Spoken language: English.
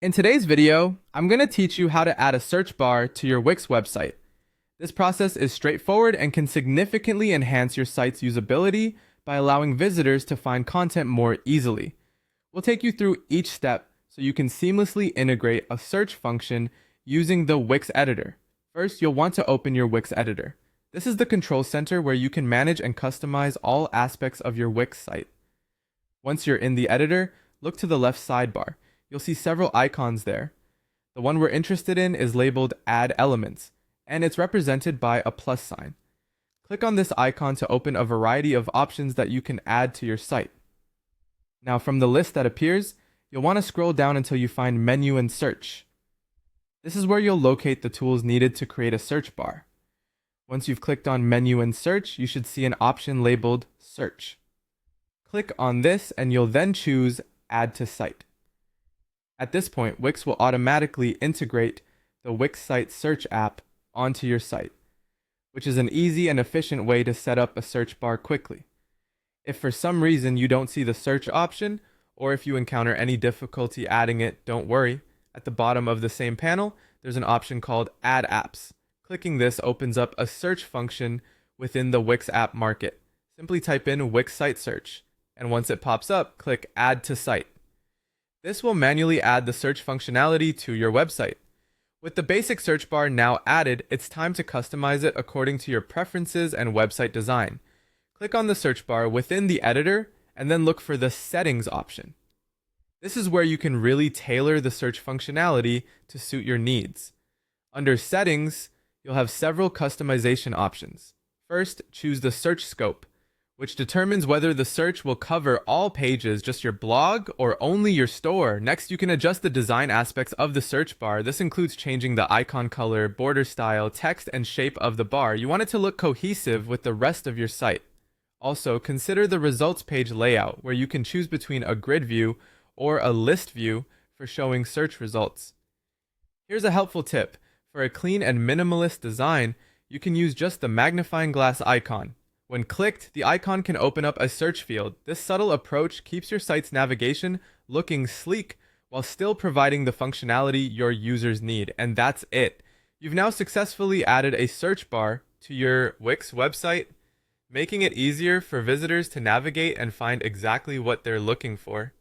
In today's video, I'm going to teach you how to add a search bar to your Wix website. This process is straightforward and can significantly enhance your site's usability by allowing visitors to find content more easily. We'll take you through each step so you can seamlessly integrate a search function using the Wix editor. First, you'll want to open your Wix editor. This is the control center where you can manage and customize all aspects of your Wix site. Once you're in the editor, look to the left sidebar. You'll see several icons there. The one we're interested in is labeled Add Elements, and it's represented by a plus sign. Click on this icon to open a variety of options that you can add to your site. Now, from the list that appears, you'll want to scroll down until you find Menu and Search. This is where you'll locate the tools needed to create a search bar. Once you've clicked on Menu and Search, you should see an option labeled Search. Click on this and you'll then choose Add to Site. At this point, Wix will automatically integrate the Wix Site Search app onto your site, which is an easy and efficient way to set up a search bar quickly. If for some reason you don't see the search option, or if you encounter any difficulty adding it, don't worry. At the bottom of the same panel, there's an option called Add Apps. Clicking this opens up a search function within the Wix app market. Simply type in Wix Site Search, and once it pops up, click Add to Site. This will manually add the search functionality to your website. With the basic search bar now added, it's time to customize it according to your preferences and website design. Click on the search bar within the editor and then look for the Settings option. This is where you can really tailor the search functionality to suit your needs. Under Settings, you'll have several customization options. First, choose the search scope, which determines whether the search will cover all pages, just your blog, or only your store. Next, you can adjust the design aspects of the search bar. This includes changing the icon color, border style, text, and shape of the bar. You want it to look cohesive with the rest of your site. Also, consider the results page layout, where you can choose between a grid view or a list view for showing search results. Here's a helpful tip. For a clean and minimalist design, you can use just the magnifying glass icon. When clicked, the icon can open up a search field. This subtle approach keeps your site's navigation looking sleek while still providing the functionality your users need. And that's it. You've now successfully added a search bar to your Wix website, making it easier for visitors to navigate and find exactly what they're looking for.